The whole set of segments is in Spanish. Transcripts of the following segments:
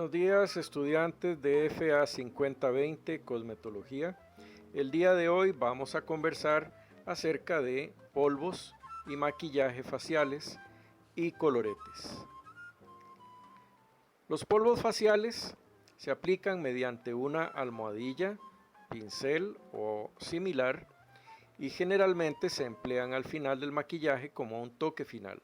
Buenos días, estudiantes de FA 5020 Cosmetología. El día de hoy vamos a conversar acerca de polvos y maquillaje faciales y coloretes. Los polvos faciales se aplican mediante una almohadilla, pincel o similar y generalmente se emplean al final del maquillaje como un toque final.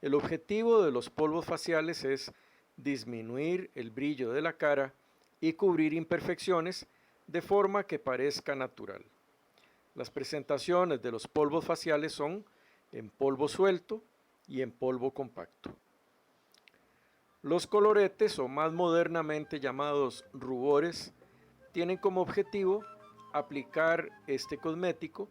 El objetivo de los polvos faciales es disminuir el brillo de la cara y cubrir imperfecciones de forma que parezca natural. Las presentaciones de los polvos faciales son en polvo suelto y en polvo compacto. Los coloretes, o más modernamente llamados rubores, tienen como objetivo aplicar este cosmético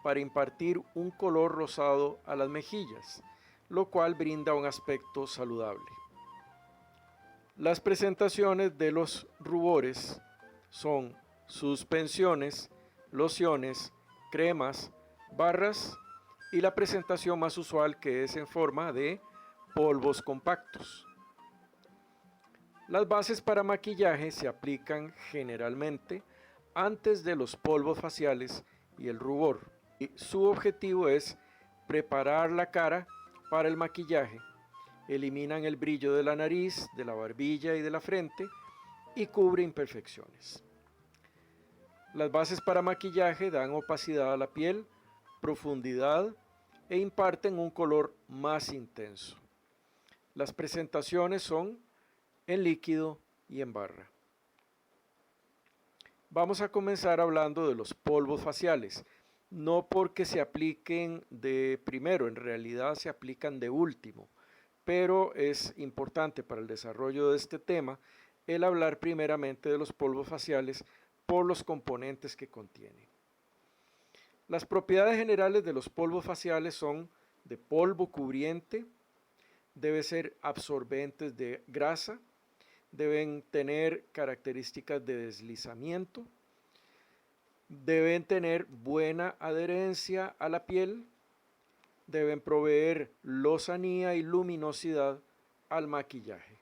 para impartir un color rosado a las mejillas, lo cual brinda un aspecto saludable. Las presentaciones de los rubores son suspensiones, lociones, cremas, barras y la presentación más usual, que es en forma de polvos compactos. Las bases para maquillaje se aplican generalmente antes de los polvos faciales y el rubor. Y su objetivo es preparar la cara para el maquillaje. Eliminan el brillo de la nariz, de la barbilla y de la frente y cubre imperfecciones. Las bases para maquillaje dan opacidad a la piel, profundidad e imparten un color más intenso. Las presentaciones son en líquido y en barra. Vamos a comenzar hablando de los polvos faciales, no porque se apliquen de primero, en realidad se aplican de último, pero es importante para el desarrollo de este tema el hablar primeramente de los polvos faciales por los componentes que contienen. Las propiedades generales de los polvos faciales son de polvo cubriente, debe ser absorbentes de grasa, deben tener características de deslizamiento, deben tener buena adherencia a la piel, deben proveer lozanía y luminosidad al maquillaje.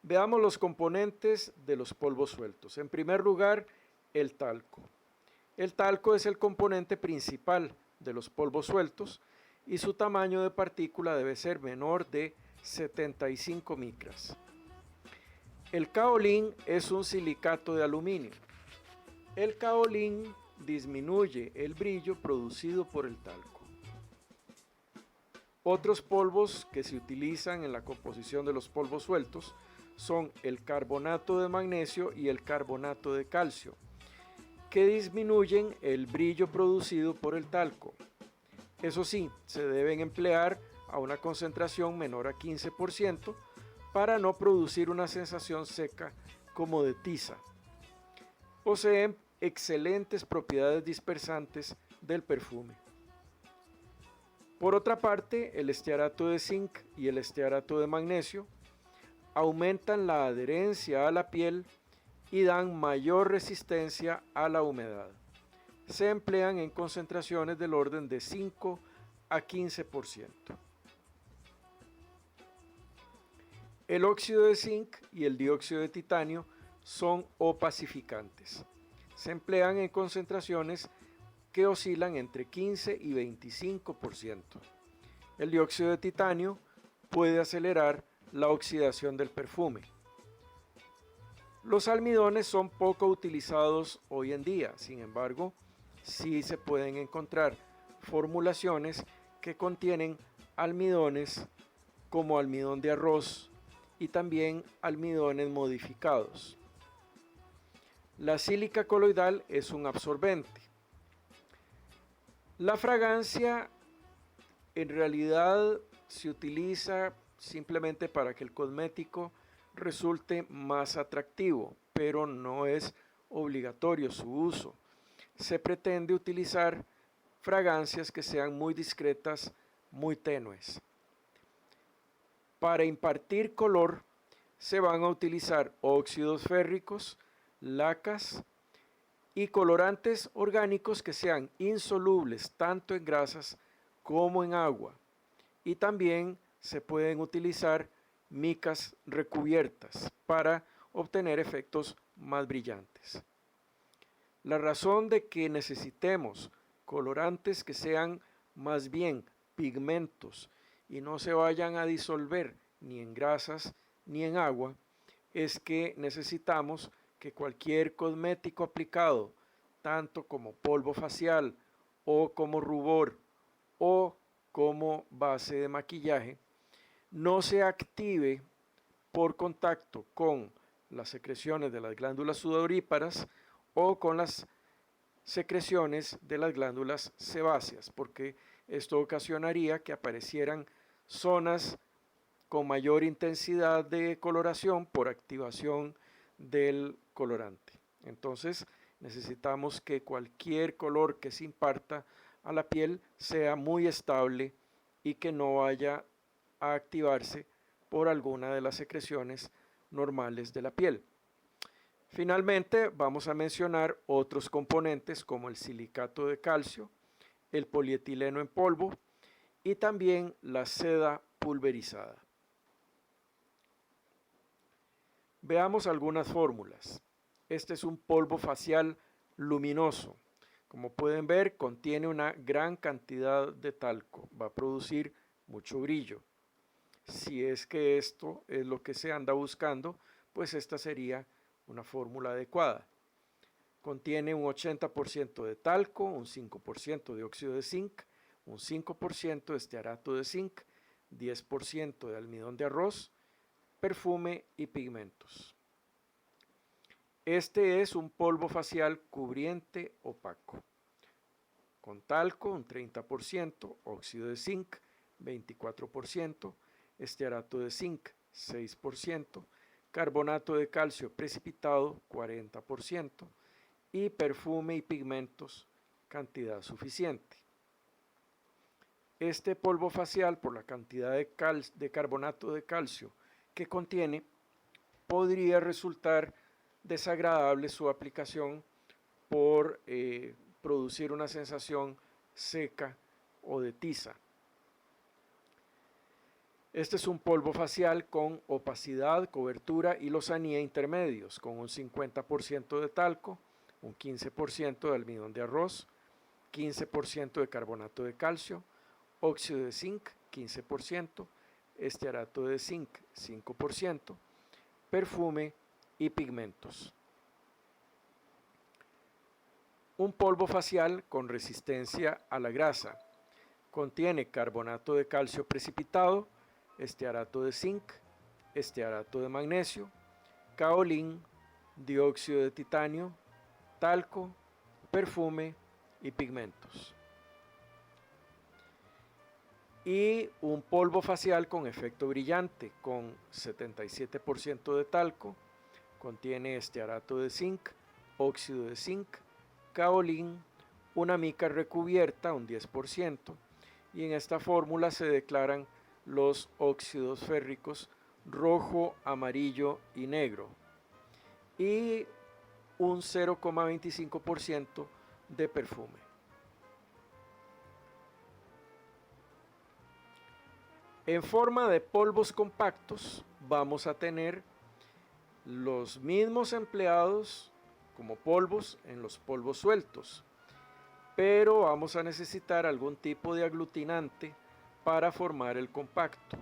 Veamos los componentes de los polvos sueltos. En primer lugar, el talco. El talco es el componente principal de los polvos sueltos y su tamaño de partícula debe ser menor de 75 micras. El kaolín es un silicato de aluminio. El kaolín disminuye el brillo producido por el talco. Otros polvos que se utilizan en la composición de los polvos sueltos son el carbonato de magnesio y el carbonato de calcio, que disminuyen el brillo producido por el talco. Eso sí, se deben emplear a una concentración menor a 15% para no producir una sensación seca como de tiza. Poseen excelentes propiedades dispersantes del perfume. Por otra parte, el estearato de zinc y el estearato de magnesio aumentan la adherencia a la piel y dan mayor resistencia a la humedad. Se emplean en concentraciones del orden de 5 a 15%. El óxido de zinc y el dióxido de titanio son opacificantes. Se emplean en concentraciones que oscilan entre 15 y 25%. El dióxido de titanio puede acelerar la oxidación del perfume. Los almidones son poco utilizados hoy en día, sin embargo, sí se pueden encontrar formulaciones que contienen almidones como almidón de arroz y también almidones modificados. La sílica coloidal es un absorbente. La fragancia en realidad se utiliza simplemente para que el cosmético resulte más atractivo, pero no es obligatorio su uso. Se pretende utilizar fragancias que sean muy discretas, muy tenues. Para impartir color se van a utilizar óxidos férricos, lacas y colorantes orgánicos que sean insolubles tanto en grasas como en agua. Y también se pueden utilizar micas recubiertas para obtener efectos más brillantes. La razón de que necesitemos colorantes que sean más bien pigmentos y no se vayan a disolver ni en grasas ni en agua es que necesitamos que cualquier cosmético aplicado, tanto como polvo facial o como rubor o como base de maquillaje, no se active por contacto con las secreciones de las glándulas sudoríparas o con las secreciones de las glándulas sebáceas, porque esto ocasionaría que aparecieran zonas con mayor intensidad de coloración por activación del colorante. Entonces necesitamos que cualquier color que se imparta a la piel sea muy estable y que no vaya a activarse por alguna de las secreciones normales de la piel. Finalmente vamos a mencionar otros componentes como el silicato de calcio, el polietileno en polvo y también la seda pulverizada. Veamos algunas fórmulas. Este es un polvo facial luminoso. Como pueden ver, contiene una gran cantidad de talco. Va a producir mucho brillo. Si es que esto es lo que se anda buscando, pues esta sería una fórmula adecuada. Contiene un 80% de talco, un 5% de óxido de zinc, un 5% de estearato de zinc, 10% de almidón de arroz, perfume y pigmentos. Este es un polvo facial cubriente opaco. Con talco un 30%, óxido de zinc 24%, estearato de zinc 6%, carbonato de calcio precipitado 40% y perfume y pigmentos cantidad suficiente. Este polvo facial, por la cantidad de carbonato de calcio que contiene, podría resultar desagradable su aplicación por producir una sensación seca o de tiza. Este es un polvo facial con opacidad, cobertura y lozanía intermedios, con un 50% de talco, un 15% de almidón de arroz, 15% de carbonato de calcio, óxido de zinc 15%, estearato de zinc 5%, perfume y pigmentos. Un polvo facial con resistencia a la grasa. Contiene carbonato de calcio precipitado, estearato de zinc, estearato de magnesio, kaolín, dióxido de titanio, talco, perfume y pigmentos. Y un polvo facial con efecto brillante con 77% de talco, contiene estearato de zinc, óxido de zinc, kaolín, una mica recubierta, un 10%, y en esta fórmula se declaran los óxidos férricos rojo, amarillo y negro, y un 0,25% de perfume. En forma de polvos compactos vamos a tener los mismos empleados como polvos en los polvos sueltos, pero vamos a necesitar algún tipo de aglutinante para formar el compacto.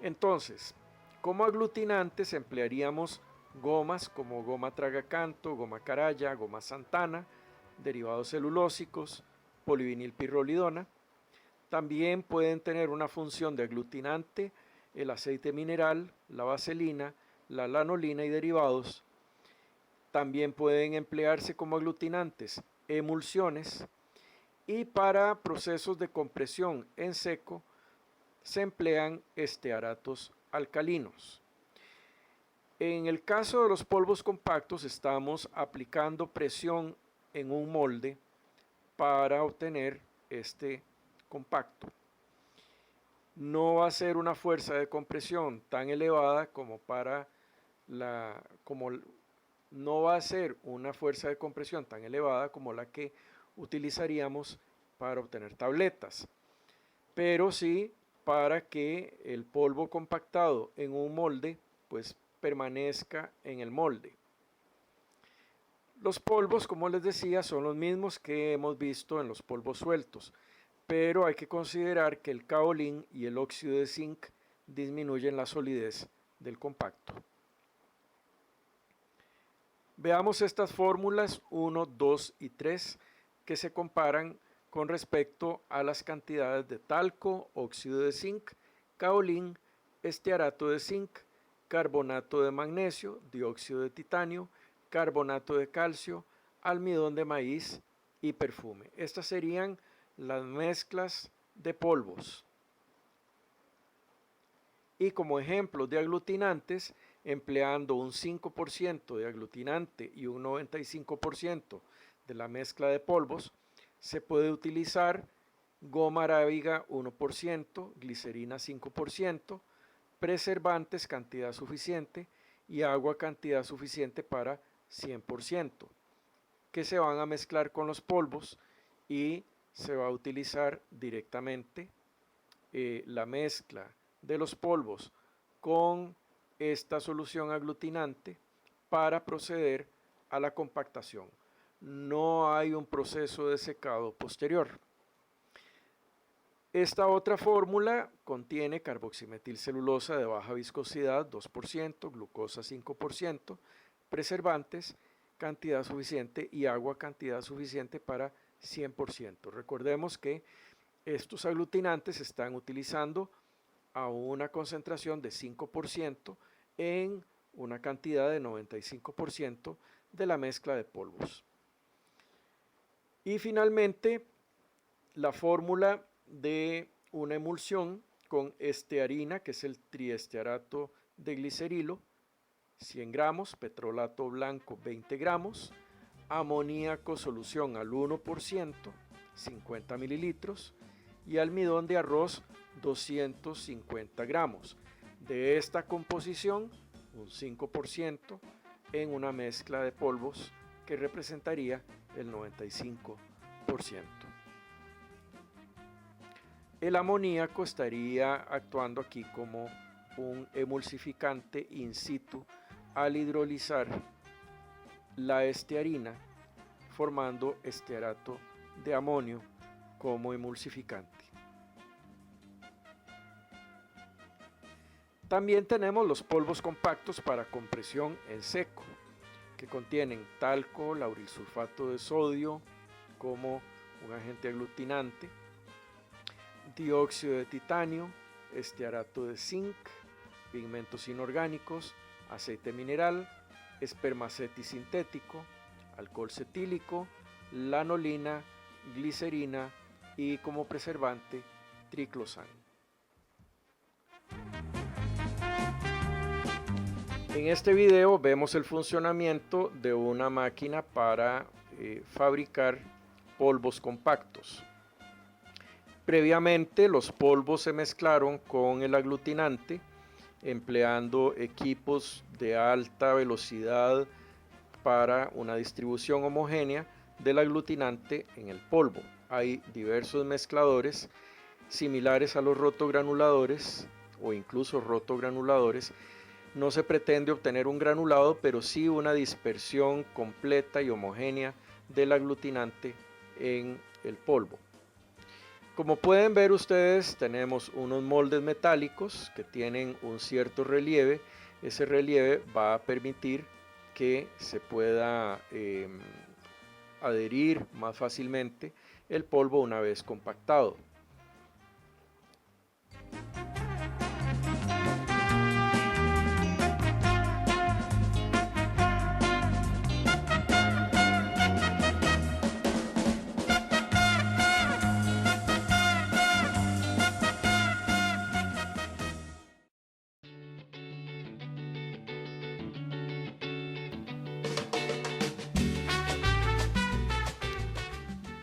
Entonces, como aglutinantes emplearíamos gomas como goma tragacanto, goma caraya, goma santana, derivados celulósicos, polivinilpirrolidona. También pueden tener una función de aglutinante el aceite mineral, la vaselina, la lanolina y derivados. También pueden emplearse como aglutinantes emulsiones, y para procesos de compresión en seco se emplean estearatos alcalinos. En el caso de los polvos compactos estamos aplicando presión en un molde para obtener este compacto. No va a ser una fuerza de compresión tan elevada no va a ser una fuerza de compresión tan elevada como la que utilizaríamos para obtener tabletas, pero sí para que el polvo compactado en un molde pues permanezca en el molde. Los polvos, como les decía, son los mismos que hemos visto en los polvos sueltos, pero hay que considerar que el kaolín y el óxido de zinc disminuyen la solidez del compacto. Veamos estas fórmulas 1, 2 y 3 que se comparan con respecto a las cantidades de talco, óxido de zinc, kaolín, estearato de zinc, carbonato de magnesio, dióxido de titanio, carbonato de calcio, almidón de maíz y perfume. Estas serían las mezclas de polvos. Y como ejemplos de aglutinantes, empleando un 5% de aglutinante y un 95% de la mezcla de polvos, se puede utilizar goma arábiga 1%, glicerina 5%, preservantes cantidad suficiente y agua cantidad suficiente para 100%, que se van a mezclar con los polvos y se va a utilizar directamente la mezcla de los polvos con esta solución aglutinante para proceder a la compactación. No hay un proceso de secado posterior. Esta otra fórmula contiene carboximetilcelulosa de baja viscosidad 2%, glucosa 5%, preservantes cantidad suficiente y agua cantidad suficiente para 100%. Recordemos que estos aglutinantes se están utilizando a una concentración de 5% en una cantidad de 95% de la mezcla de polvos. Y finalmente, la fórmula de una emulsión con estearina, que es el triestearato de glicerilo, 100 gramos, petrolato blanco 20 gramos, amoníaco solución al 1%, 50 mililitros, y almidón de arroz 250 gramos. De esta composición, un 5% en una mezcla de polvos que representaría el 95%. El amoníaco estaría actuando aquí como un emulsificante in situ al hidrolizar la estearina, formando estearato de amonio como emulsificante. También tenemos los polvos compactos para compresión en seco, que contienen talco, laurilsulfato de sodio como un agente aglutinante, dióxido de titanio, estearato de zinc, pigmentos inorgánicos, aceite mineral, espermaceti sintético, alcohol cetílico, lanolina, glicerina y como preservante triclosan. En este video vemos el funcionamiento de una máquina para fabricar polvos compactos. Previamente los polvos se mezclaron con el aglutinante empleando equipos de alta velocidad para una distribución homogénea del aglutinante en el polvo. Hay diversos mezcladores similares a los rotogranuladores o incluso rotogranuladores. No se pretende obtener un granulado, pero sí una dispersión completa y homogénea del aglutinante en el polvo. Como pueden ver ustedes, tenemos unos moldes metálicos que tienen un cierto relieve. Ese relieve va a permitir que se pueda adherir más fácilmente el polvo una vez compactado.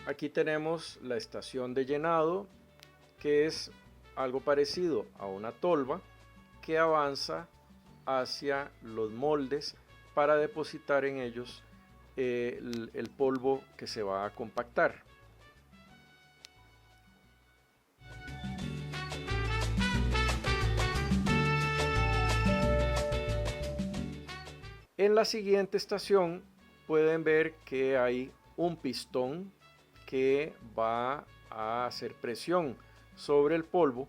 Aquí tenemos la estación de llenado, que es algo parecido a una tolva que avanza hacia los moldes para depositar en ellos el polvo que se va a compactar. En la siguiente estación pueden ver que hay un pistón que va a hacer presión sobre el polvo,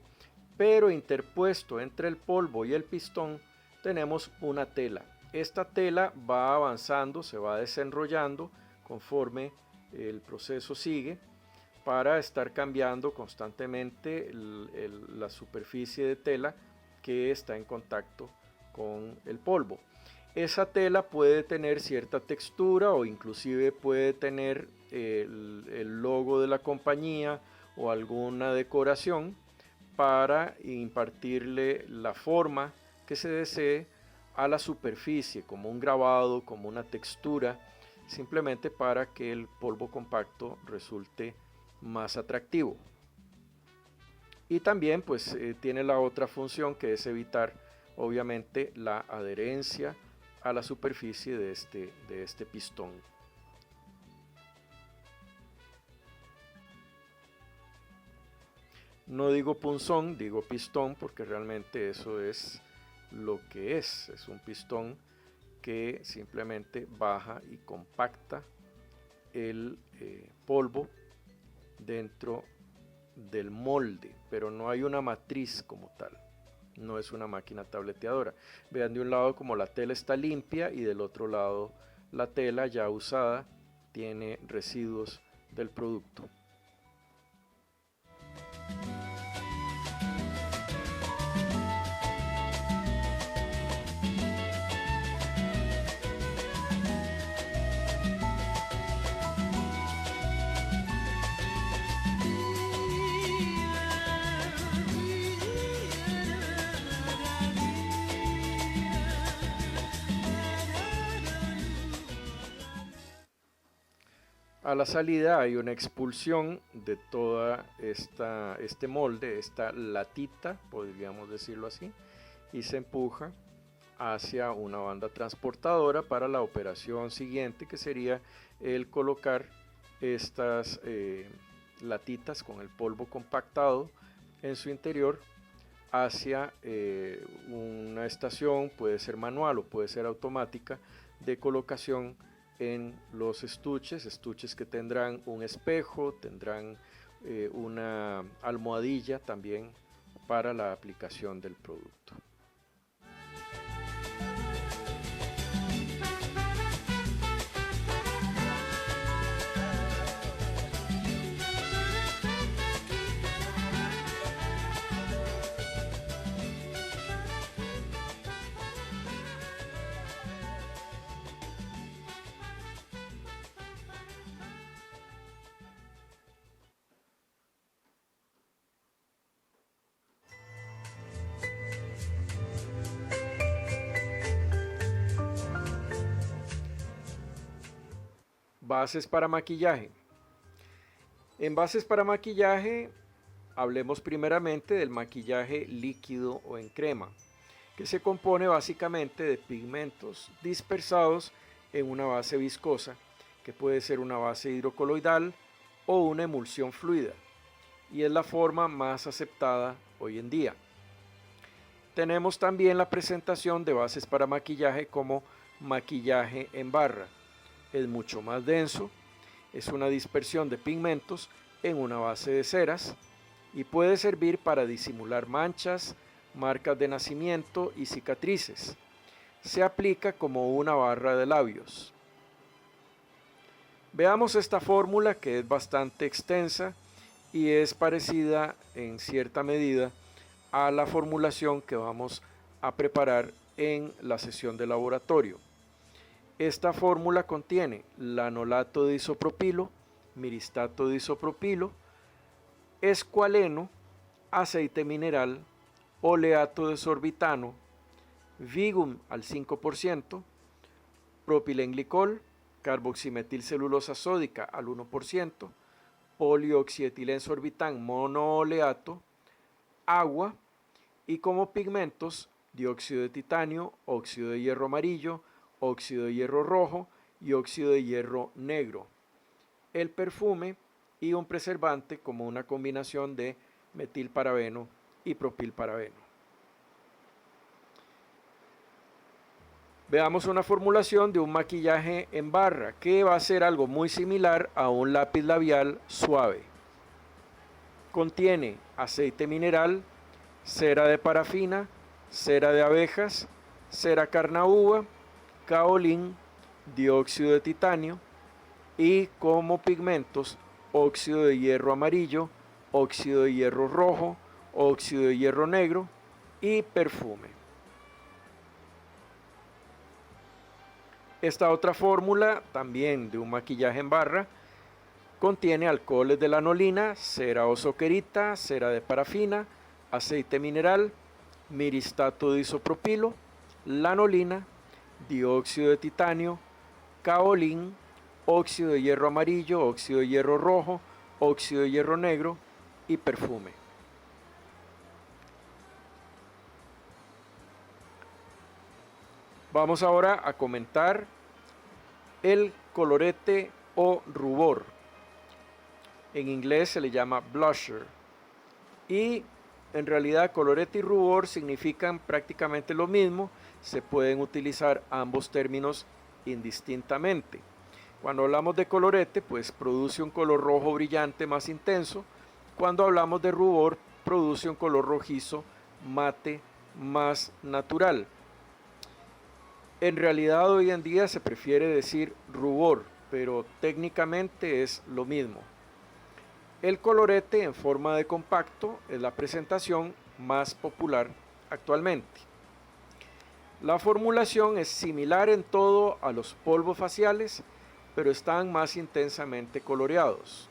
pero interpuesto entre el polvo y el pistón tenemos una tela. Esta tela va avanzando, se va desenrollando conforme el proceso sigue, para estar cambiando constantemente la superficie de tela que está en contacto con el polvo. Esa tela puede tener cierta textura o inclusive puede tener el logo de la compañía o alguna decoración para impartirle la forma que se desee a la superficie, como un grabado, como una textura, simplemente para que el polvo compacto resulte más atractivo. Y también pues tiene la otra función, que es evitar obviamente la adherencia a la superficie de este pistón. No digo punzón, digo pistón, porque realmente eso es lo que es un pistón que simplemente baja y compacta el polvo dentro del molde, pero no hay una matriz como tal, no es una máquina tableteadora. Vean, de un lado como la tela está limpia y del otro lado la tela ya usada tiene residuos del producto. A la salida hay una expulsión de toda este molde, esta latita, podríamos decirlo así, y se empuja hacia una banda transportadora para la operación siguiente, que sería el colocar estas latitas con el polvo compactado en su interior hacia una estación, puede ser manual o puede ser automática, de colocación en los estuches que tendrán un espejo, tendrán una almohadilla también para la aplicación del producto. Bases para maquillaje. En bases para maquillaje, hablemos primeramente del maquillaje líquido o en crema, que se compone básicamente de pigmentos dispersados en una base viscosa, que puede ser una base hidrocoloidal o una emulsión fluida, y es la forma más aceptada hoy en día. Tenemos también la presentación de bases para maquillaje como maquillaje en barra. Es mucho más denso, es una dispersión de pigmentos en una base de ceras y puede servir para disimular manchas, marcas de nacimiento y cicatrices. Se aplica como una barra de labios. Veamos esta fórmula, que es bastante extensa y es parecida en cierta medida a la formulación que vamos a preparar en la sesión de laboratorio. Esta fórmula contiene lanolato de isopropilo, miristato de isopropilo, escualeno, aceite mineral, oleato de sorbitano, vigum al 5%, propilenglicol, carboximetilcelulosa sódica al 1%, polioxietilensorbitán monooleato, agua y como pigmentos dióxido de titanio, óxido de hierro amarillo, óxido de hierro rojo y óxido de hierro negro. El perfume y un preservante como una combinación de metilparabeno y propilparabeno. Veamos una formulación de un maquillaje en barra que va a ser algo muy similar a un lápiz labial suave. Contiene aceite mineral, cera de parafina, cera de abejas, cera carnaúba, kaolín, dióxido de titanio y como pigmentos óxido de hierro amarillo, óxido de hierro rojo, óxido de hierro negro y perfume. Esta otra fórmula, también de un maquillaje en barra, contiene alcoholes de lanolina, cera o soquerita, cera de parafina, aceite mineral, miristato de isopropilo, lanolina, dióxido de titanio, kaolín, óxido de hierro amarillo, óxido de hierro rojo, óxido de hierro negro y perfume. Vamos ahora a comentar el colorete o rubor. En inglés se le llama blusher. Y en realidad colorete y rubor significan prácticamente lo mismo. Se pueden utilizar ambos términos indistintamente. Cuando hablamos de colorete, pues produce un color rojo brillante más intenso. Cuando hablamos de rubor, produce un color rojizo mate más natural. En realidad hoy en día se prefiere decir rubor, pero técnicamente es lo mismo. El colorete en forma de compacto es la presentación más popular actualmente. La formulación es similar en todo a los polvos faciales, pero están más intensamente coloreados.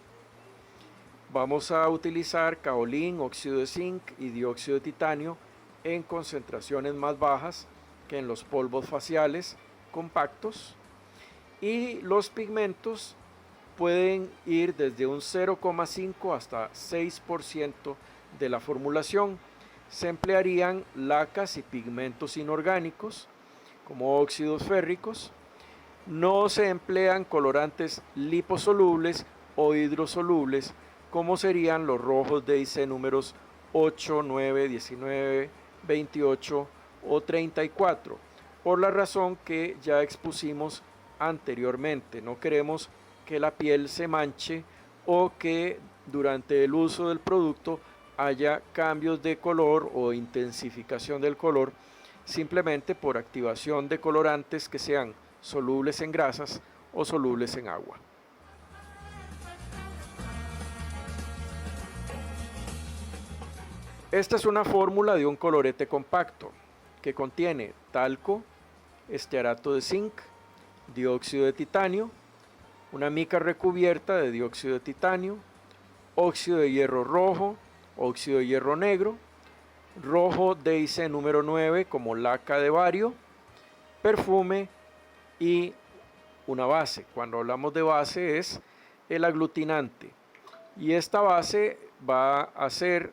Vamos a utilizar kaolín, óxido de zinc y dióxido de titanio en concentraciones más bajas que en los polvos faciales compactos, y los pigmentos pueden ir desde un 0,5 hasta 6% de la formulación. Se emplearían lacas y pigmentos inorgánicos como óxidos férricos. No se emplean colorantes liposolubles o hidrosolubles como serían los rojos DIC números 8, 9, 19, 28 o 34, por la razón que ya expusimos anteriormente. No queremos que la piel se manche o que durante el uso del producto haya cambios de color o intensificación del color simplemente por activación de colorantes que sean solubles en grasas o solubles en agua. Esta es una fórmula de un colorete compacto que contiene talco, estearato de zinc, dióxido de titanio, una mica recubierta de dióxido de titanio, óxido de hierro rojo, óxido de hierro negro, rojo DIC número 9 como laca de bario, perfume y una base. Cuando hablamos de base es el aglutinante, y esta base va a ser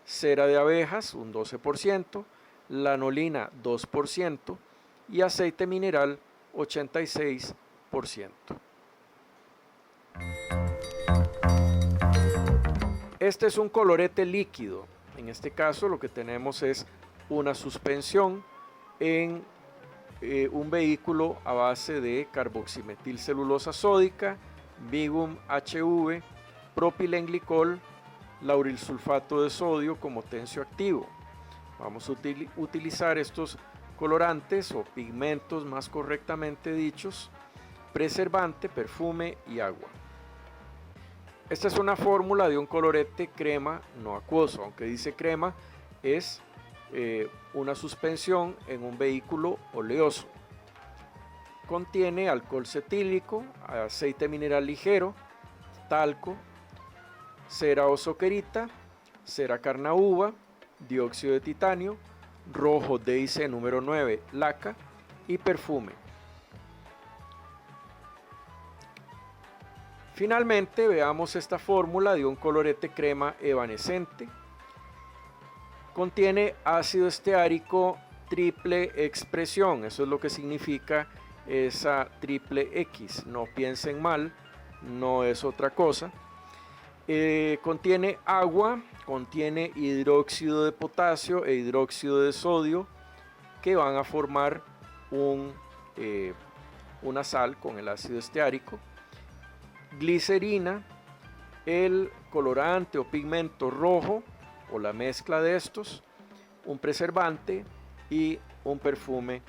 cera de abejas un 12%, lanolina 2% y aceite mineral 86%. Este es un colorete líquido. En este caso lo que tenemos es una suspensión en un vehículo a base de carboximetilcelulosa sódica, Bigum HV, propilenglicol, laurilsulfato de sodio como tensioactivo. Vamos a utilizar estos colorantes o pigmentos, más correctamente dichos, preservante, perfume y agua. Esta es una fórmula de un colorete crema no acuoso. Aunque dice crema, es una suspensión en un vehículo oleoso. Contiene alcohol cetílico, aceite mineral ligero, talco, cera o soquerita, cera carnaúba, dióxido de titanio, rojo DIC número 9 laca y perfume. Finalmente veamos esta fórmula de un colorete crema evanescente. Contiene ácido esteárico triple expresión, eso es lo que significa esa triple X, no piensen mal, no es otra cosa. Contiene agua, contiene hidróxido de potasio e hidróxido de sodio que van a formar un una sal con el ácido esteárico, glicerina, el colorante o pigmento rojo o la mezcla de estos, un preservante y un perfume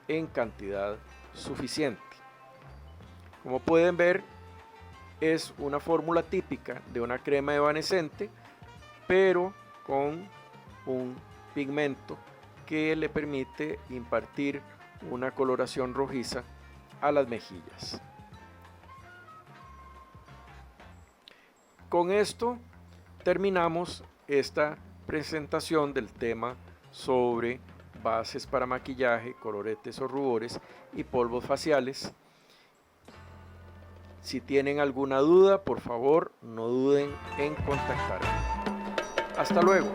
en cantidad suficiente. Como pueden ver, es una fórmula típica de una crema evanescente, pero con un pigmento que le permite impartir una coloración rojiza a las mejillas. Con esto terminamos esta presentación del tema sobre bases para maquillaje, coloretes o rubores y polvos faciales. Si tienen alguna duda, por favor, no duden en contactarme. Hasta luego.